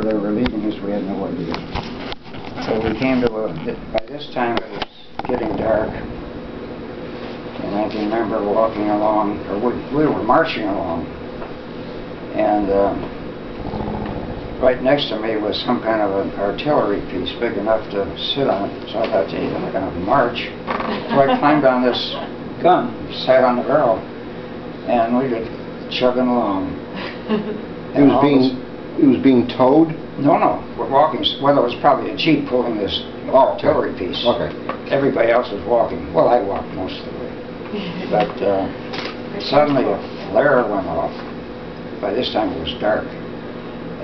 They were leaving us, we had no idea. So we came to by this time it was getting dark, and I can remember walking along, or we were marching along, and right next to me was some kind of an artillery piece big enough to sit on. So I thought, gee, I'm not going to march. So I climbed on this gun, sat on the barrel, and we were chugging along. It was being towed? No, we're walking. Well, it was probably a jeep pulling this artillery piece. Okay. Everybody else was walking. Well, I walked most of the way. But suddenly a flare went off. By this time it was dark,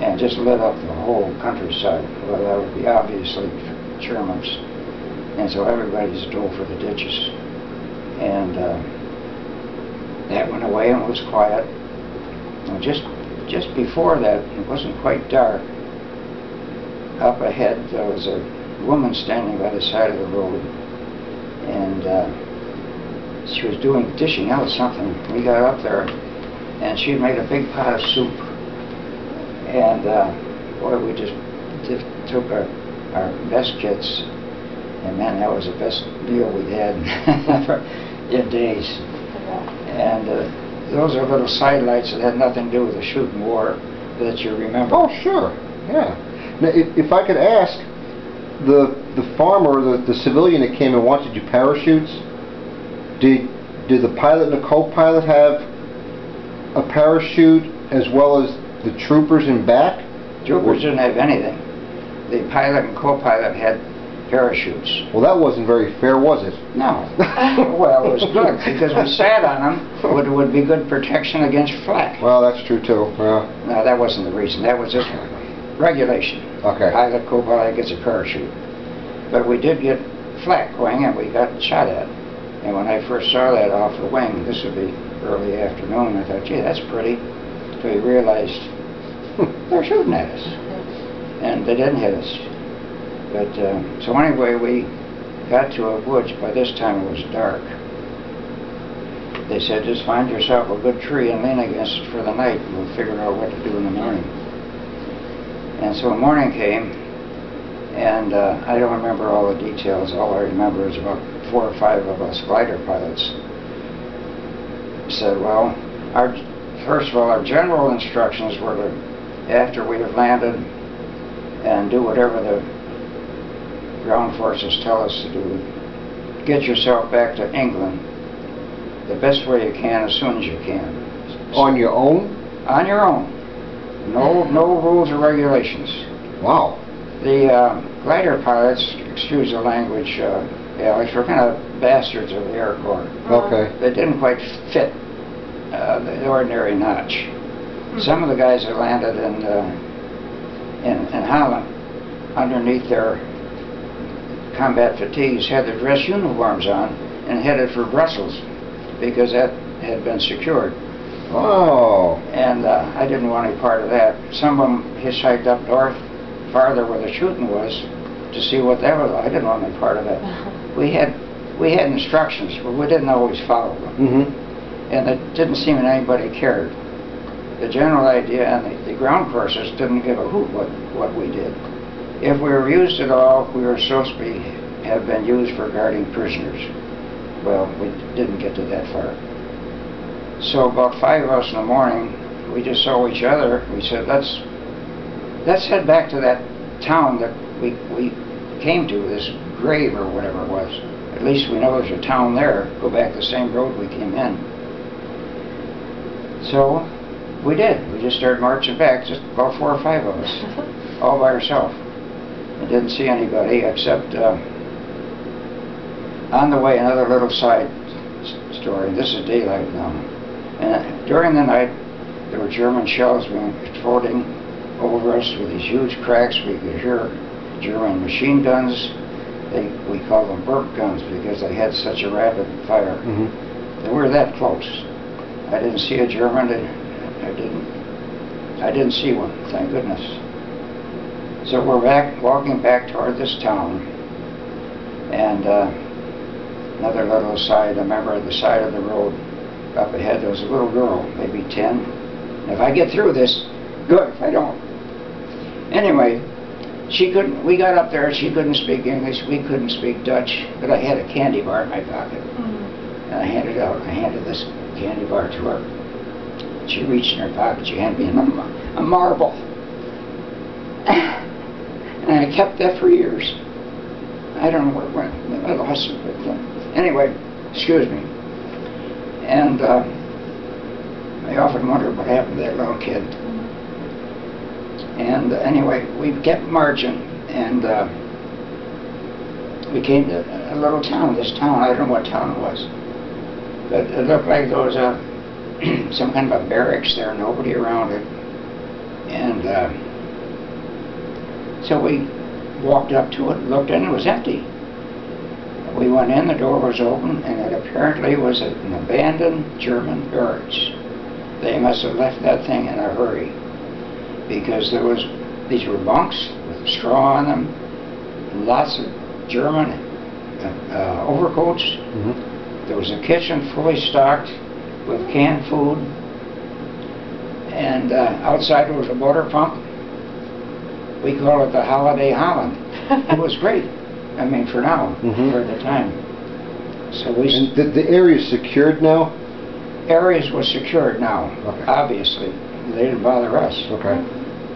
and just lit up the whole countryside. Well, that would be obviously Germans. And so everybody just dove for the ditches. And that went away and it was quiet. And just before that, it wasn't quite dark. Up ahead, there was a woman standing by the side of the road, and she was dishing out something. We got up there, and she made a big pot of soup. And boy, we just took our best kits, and man, that was the best meal we'd had in days. And those are little sidelights that had nothing to do with the shooting war that you remember. Oh, sure, yeah. Now, if I could ask, the farmer, the civilian that came and wanted you parachutes, did the pilot and the co-pilot have a parachute as well as the troopers in back? Troopers didn't have anything. The pilot and co-pilot had parachutes. Well, that wasn't very fair, was it? No. Well, it was good because we sat on them. It would be good protection against flak. Well, that's true too. Yeah. No, that wasn't the reason. That was just regulation. Okay. Pilot, co-pilot gets a parachute. But we did get flak going, and we got shot at. And when I first saw that off the wing, this would be early afternoon, I thought, gee, that's pretty. So we realized they're shooting at us. And they didn't hit us. But, so anyway, we got to a woods. By this time it was dark. They said, just find yourself a good tree and lean against it for the night, and we'll figure out what to do in the morning. And so morning came, and I don't remember all the details. All I remember is about 4 or 5 of us glider pilots said, well, first of all, our general instructions were to, after we have landed, and do whatever the ground forces tell us to do, get yourself back to England the best way you can as soon as you can. On your own? On your own. No rules or regulations. Wow. The glider pilots, excuse the language, Alex, were kind of bastards of the Air Corps. Okay. They didn't quite fit the ordinary notch. Some of the guys that landed in Holland, underneath their combat fatigues, had their dress uniforms on and headed for Brussels because that had been secured. Oh. And I didn't want any part of that. Some of them hitchhiked up north, farther where the shooting was, to see what that was. I didn't want any part of that. We had instructions, but we didn't always follow them. And it didn't seem that anybody cared. The general idea, and the ground forces didn't give a hoot what we did. If we were used at all, we were supposed to have been used for guarding prisoners. Well, we didn't get to that far. So about 5 of us in the morning, we just saw each other. We said, let's head back to that town that we came to, this grave or whatever it was. At least we know there's a town there. Go back the same road we came in. So we did. We just started marching back, just about 4 or 5 of us, all by ourselves. I didn't see anybody except on the way, another little side story. This is daylight now. And during the night, there were German shells being exploding over us with these huge cracks. We could hear German machine guns. We called them burp guns because they had such a rapid fire. They were that close. I didn't see a German. I didn't see one, thank goodness. So we're walking back toward this town, and another little aside, I remember at the side of the road up ahead there was a little girl, maybe 10. And if I get through this, good. If I don't, Anyway, she couldn't. We got up there. She couldn't speak English. We couldn't speak Dutch. But I had a candy bar in my pocket, and I handed this candy bar to her. She reached in her pocket. She handed me a marble, and I kept that for years. I don't know where it went. I lost it. But, anyway, excuse me. And I often wonder what happened to that little kid. And anyway, we kept marching, and we came to a little town. This town, I don't know what town it was, but it looked like there was some kind of a barracks there, nobody around it. And so we walked up to it, looked in, it was empty. We went in, the door was open, and it apparently was an abandoned German barracks. They must have left that thing in a hurry, because these were bunks with straw on them, and lots of German overcoats. There was a kitchen fully stocked with canned food, and outside there was a motor pump. We call it the Holiday Holland. It was great. I mean, for now, for the time. So we. And the area is secured now? Areas were secured now, obviously. They didn't bother us. Okay.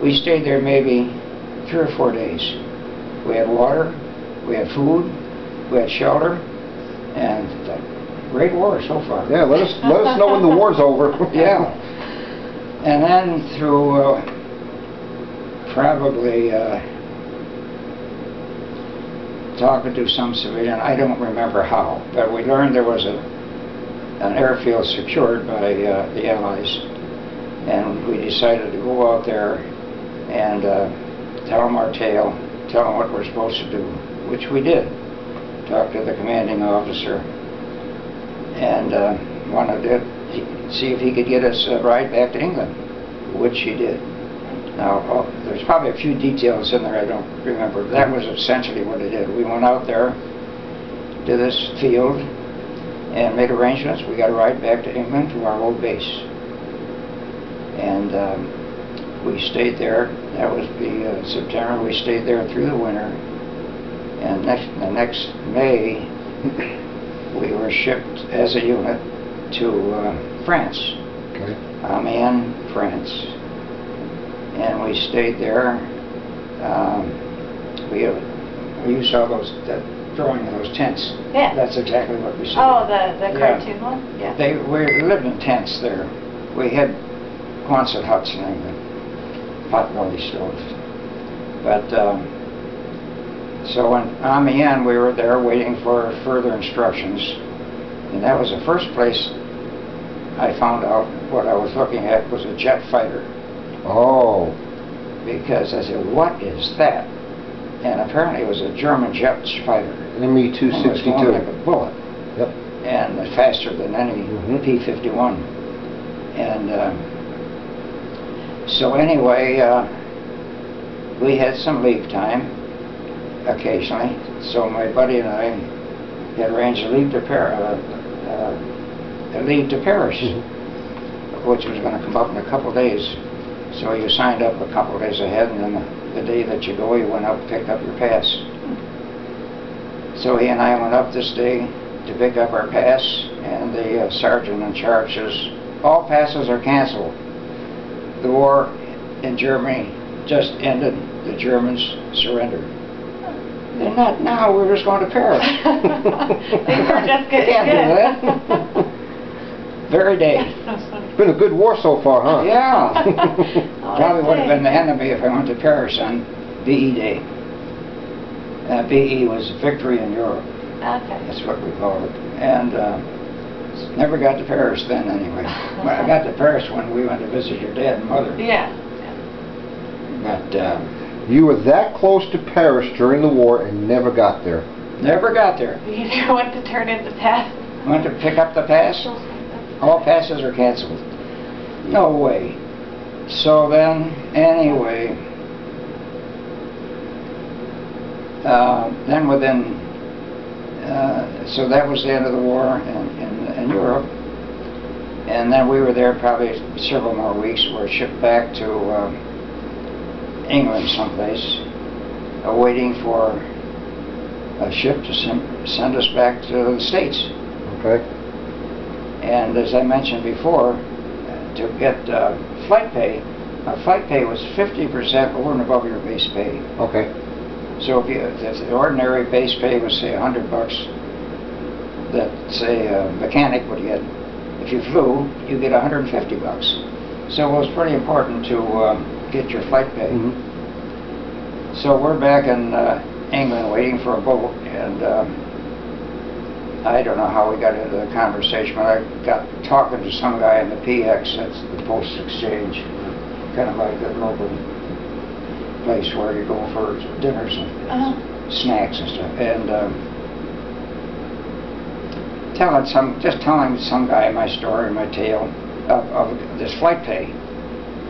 We stayed there maybe 3 or 4 days. We had water, we had food, we had shelter, and great war so far. Yeah, let us know when the war's over. Yeah. And then through probably talking to some civilian, I don't remember how, but we learned there was an airfield secured by the Allies, and we decided to go out there and tell them our tale, tell them what we're supposed to do, which we did. Talked to the commanding officer, and wanted to see if he could get us a ride back to England, which he did. Now, there's probably a few details in there I don't remember. That was essentially what it did. We went out there to this field and made arrangements. We got a ride back to England to our old base. And we stayed there. That was the September. We stayed there through the winter. And the next May, we were shipped as a unit to France. Okay. Amiens, France. And we stayed there. You saw that drawing of those tents. Yeah. That's exactly what we saw. Oh, the cartoon one? Yeah. We lived in tents there. We had Quonset huts in England, pot-belly stoves. But so in Amiens, we were there waiting for further instructions, and that was the first place I found out what I was looking at was a jet fighter. Oh. Because I said, what is that? And apparently it was a German jet fighter. Me-262. It was going like a bullet. Yep. And faster than any P-51. And so anyway, we had some leave time occasionally. So my buddy and I had arranged a leave to Paris, which was going to come up in a couple of days. So you signed up a couple of days ahead, and then the day that you go, you went up and picked up your pass. So he and I went up this day to pick up our pass, and the sergeant in charge says, all passes are canceled. The war in Germany just ended. The Germans surrendered. They're not now, we're just going to Paris. They were just getting good. Very day. It's been a good war so far, huh? Yeah. Probably would have been the enemy if I went to Paris on VE Day. VE was Victory in Europe. Okay. That's what we called it. And never got to Paris then anyway. Well, I got to Paris when we went to visit your dad and mother. Yeah. But you were that close to Paris during the war and never got there. Never got there. You either went to turn in the pass. Went to pick up the pass. All passes are canceled. No way. So then, anyway, then within, so that was the end of the war in Europe. And then we were there probably several more weeks. We were shipped back to England someplace, waiting for a ship to send us back to the States. Okay. And as I mentioned before, to get flight pay was 50% over and above your base pay. Okay. So if the ordinary base pay was say $100, that say a mechanic would get, if you flew, you get $150. So it was pretty important to get your flight pay. Mm-hmm. So we're back in England waiting for a boat, and I don't know how we got into the conversation, but I got talking to some guy in the PX, that's the Post Exchange, kind of like a local place where you go for dinners and snacks and stuff, and telling some guy my story, my tale of this flight pay.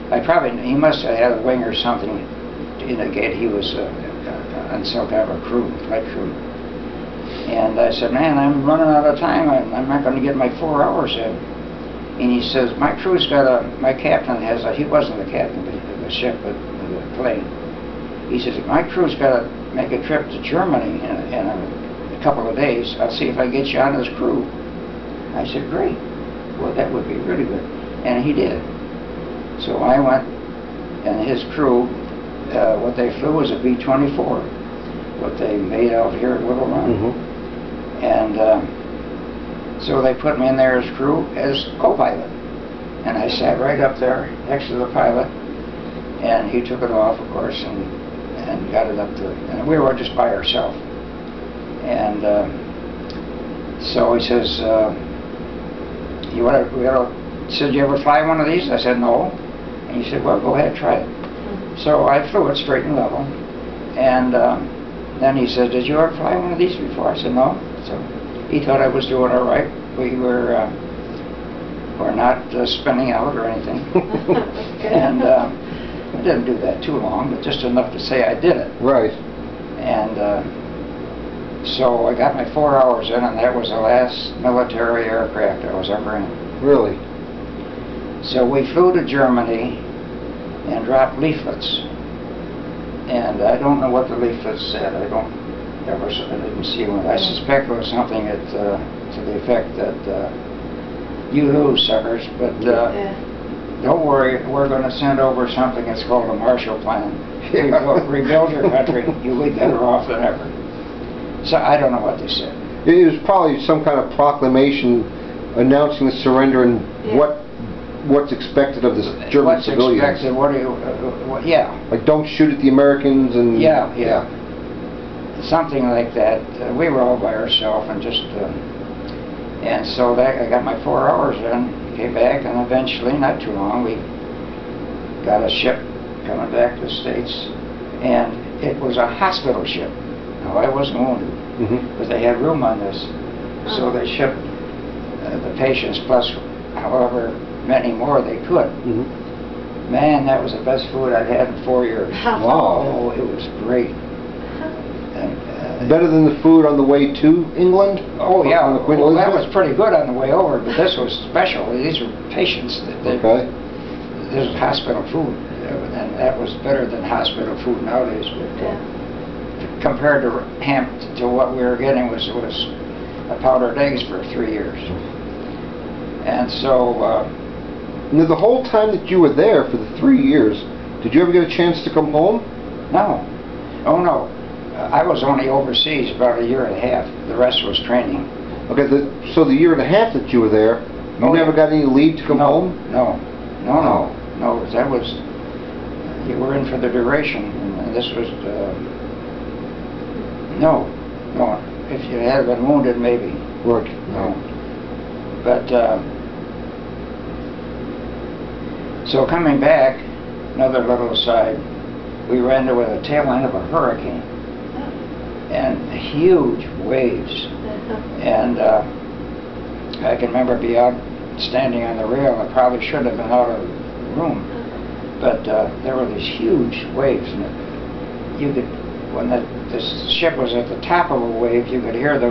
He must have had a wing or something to indicate he was on some kind of a crew, flight crew. And I said, man, I'm running out of time. I'm not going to get my 4 hours in. And he says, my crew's got my captain has he wasn't the captain of the ship, but the plane. He says, my crew's got to make a trip to Germany in a couple of days. I'll see if I get you on his crew. I said, great. Well, that would be really good. And he did. So I went, and his crew, what they flew was a B-24, what they made out here at Little Run. Mm-hmm. And so they put me in there as crew, as co-pilot. And I sat right up there next to the pilot, and he took it off, of course, and got it up to, and we were just by ourselves. And so he says, said, you ever fly one of these? I said, no. And he said, well, go ahead, try it. So I flew it straight and level. And then he said, did you ever fly one of these before? I said, no. So he thought I was doing all right. We were not spinning out or anything. And I didn't do that too long, but just enough to say I did it. Right. And so I got my 4 hours in, and that was the last military aircraft I was ever in. Really? So we flew to Germany and dropped leaflets. And I don't know what the leaflets said. I didn't see one. I suspect it was something to the effect that you lose, suckers, but don't worry, we're going to send over something that's called a Marshall Plan. Rebuild your country, you'll be better off than ever. So I don't know what they said. It was probably some kind of proclamation announcing the surrender and what's expected of the German civilians. What's expected? What do you? Yeah. Like, don't shoot at the Americans and. Yeah. Something like that. We were all by ourselves and just. And so I got my 4 hours in, came back, and eventually, not too long, we got a ship coming back to the States, and it was a hospital ship. Now, I wasn't wounded, but they had room on this, so they shipped the patients plus however many more they could. Man, that was the best food I'd had in 4 years. Wow. Oh, it was great. And, better than the food on the way to England? Oh, yeah. Well, that was pretty good on the way over, but this was special. These were patients. Okay. This was hospital food, and that was better than hospital food nowadays. But compared to what we were getting was powdered eggs for 3 years. And so... now, the whole time that you were there for the 3 years, did you ever get a chance to come home? No. Oh, no. I was only overseas about a year and a half. The rest was training. Okay, so the year and a half that you were there, you never got any leave to come home? No. That was... You were in for the duration, and this was... No. If you had been wounded, maybe. Right. No. But... So coming back, another little aside, we ran into the tail end of a hurricane, and huge waves. And I can remember being out standing on the rail. I probably should have been out of the room, but there were these huge waves, and you could, when this ship was at the top of a wave, you could hear the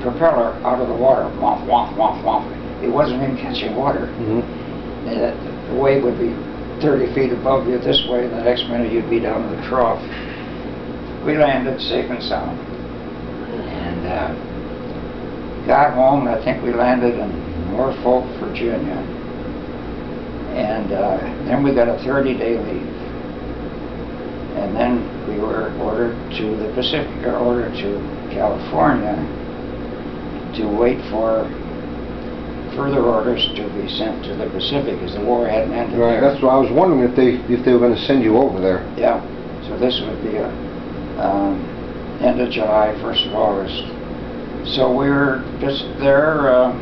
propeller out of the water, womp, womp, womp, womp. It wasn't even catching water. The wave would be 30 feet above you this way, and the next minute you'd be down in the trough. We landed safe and sound. And got home. I think we landed in Norfolk, Virginia. And then we got a 30-day leave. And then we were ordered to the Pacific, or ordered to California to wait for further orders to be sent to the Pacific, because the war hadn't ended. Right. That's what I was wondering, if they were going to send you over there. Yeah. So this would be end of July, 1st of August. So we were just there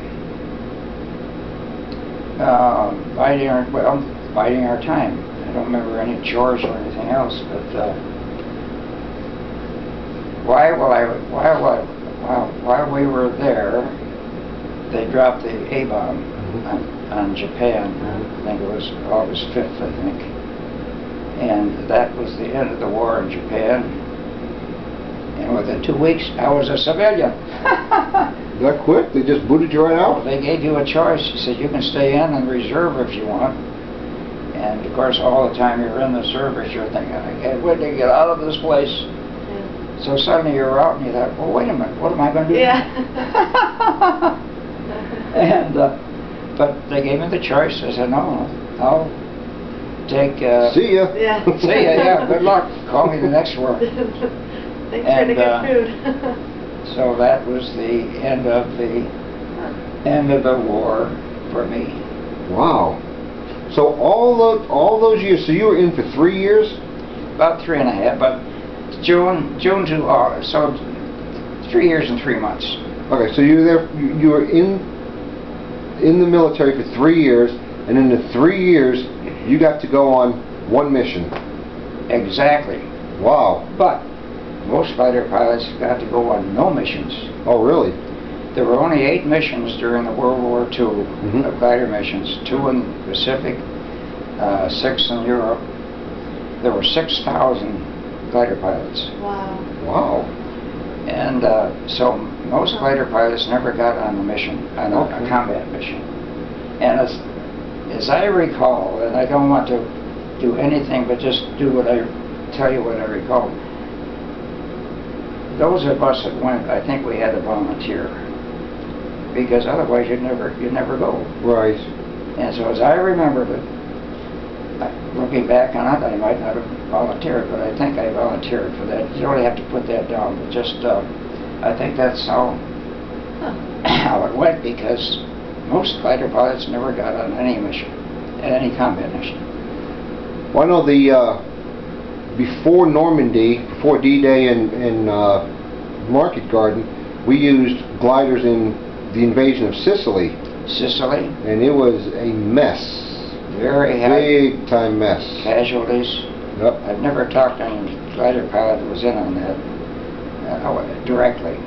biding our time. I don't remember any chores or anything else, but while we were there, they dropped the A-bomb on Japan. I think it was August 5th, I think. And that was the end of the war in Japan. And within 2 weeks, I was a civilian. That quick? They just booted you right out? They gave you a choice. He said, you can stay in and reserve if you want. And of course, all the time you're in the service, you're thinking, I can't wait to get out of this place. Yeah. So suddenly you're out and you thought, well, wait a minute, what am I going to do? Yeah. And, but they gave me the choice. I said, no, I'll take... see ya. Yeah. See ya, yeah, good luck. Call me the next war. Thanks for the good food. So that was the end of the war for me. Wow. So all those years, so you were in for 3 years? About 3.5, but June to August, so 3 years and 3 months. Okay, so you were there. You were in the military for 3 years, and in the 3 years, you got to go on one mission. Exactly. Wow. But most fighter pilots got to go on no missions. Oh, really? There were only 8 missions during the World War II, glider missions, 2 in the Pacific, 6 in Europe. There were 6,000 glider pilots. Wow. Wow. And so most glider pilots never got on a mission, on a combat mission. And as I recall, and I don't want to do anything but just tell you what I recall, those of us that went, I think we had to volunteer, because otherwise you'd never go. Right. And so as I remembered it, looking back on it, I might not have volunteered, but I think I volunteered for that. You don't have to put that down, but just I think that's how it went, because most fighter pilots never got on any mission, any combat mission. Well, I know before Normandy, before D-Day and Market Garden, we used gliders in the invasion of Sicily. Sicily? And it was a mess. Very big time mess. Casualties. Yep. I've never talked to any glider pilot that was in on that directly.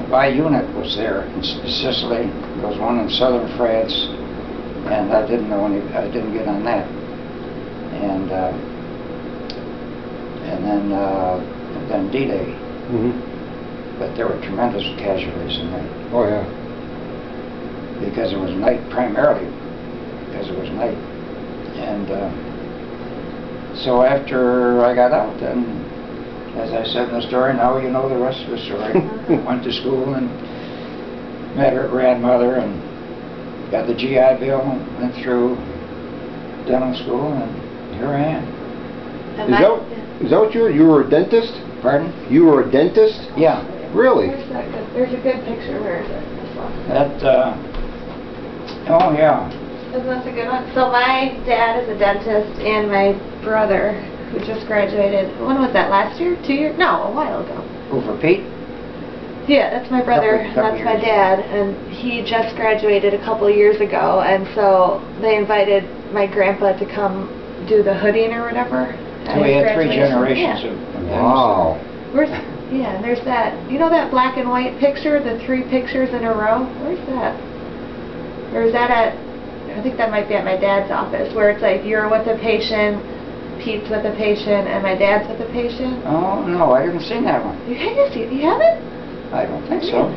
My unit was there in Sicily. There was one in southern France, and I didn't get on that. And then D-Day. But there were tremendous casualties in that. Oh yeah. Because it was night, primarily because it was night. And so after I got out, then, as I said in the story, now you know the rest of the story. Went to school and met her grandmother and got the GI Bill, went through dental school, and here I am. Is that what you were a dentist? Pardon? You were a dentist? Yeah. Really? There's a good picture. Where is it? This one. Oh yeah. Isn't this a good one? So my dad is a dentist, and my brother, who just graduated, when was that, last year? 2 years? No, a while ago. Who, for Pete? Yeah, that's my brother, Couple that's my dad, and he just graduated a couple of years ago, and so they invited my grandpa to come do the hooding or whatever. So we had 3 generations of wow. Yeah, and there's that, you know that black and white picture, the 3 pictures in a row? Where's that? Or is that at, I think that might be at my dad's office, where it's like you're with a patient, Pete's with a patient, and my dad's with a patient. Oh, no, I haven't seen that one. You haven't? I don't think so.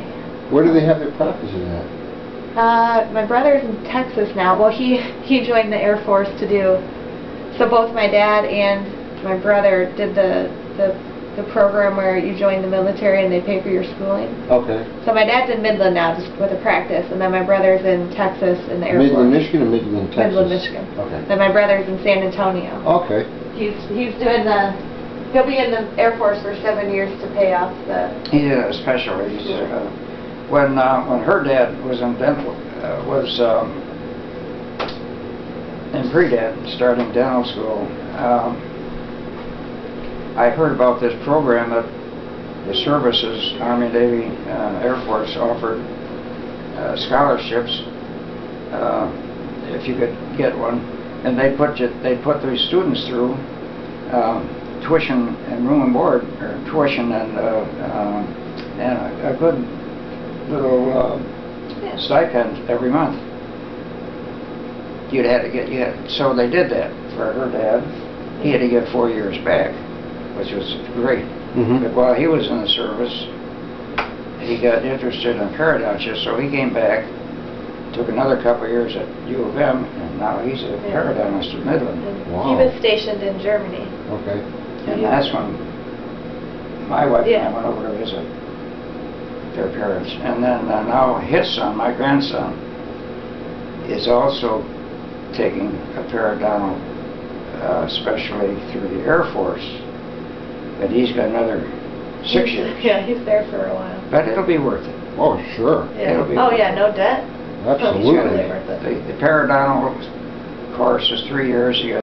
Where do they have their practices at? My brother's in Texas now. Well, he joined the Air Force to do So both my dad and my brother did the program where you join the military and they pay for your schooling. Okay. So my dad's in Midland now, just with a practice, and then my brother's in Texas in the Air Force. Midland, Michigan, or Midland, Texas? Midland, Michigan. Okay. Then my brother's in San Antonio. Okay. He's doing he'll be in the Air Force for 7 years to pay off the... He did a special. When her dad was in dental, in pre-dad, starting dental school, I heard about this program that the services, Army, Navy, Air Force offered scholarships if you could get one, and they put these students through tuition and room and board, or tuition and a good little stipend every month. So they did that for her dad. He had to get 4 years back, which was great. Mm-hmm. But while he was in the service, he got interested in periodontics, so he came back, took another couple of years at U of M, and now he's a periodontist at Midland. Wow. He was stationed in Germany. Okay. And that's when my wife and I went over to visit their parents. And then now his son, my grandson, is also taking a periodontal specialty through the Air Force. But he's got another 6 years. Yeah, he's there for a while. But it'll be worth it. Oh, sure. Yeah. It'll be Oh, worth yeah, it. no debt. Absolutely. Totally worth it. The periodontal course is 3 years. You got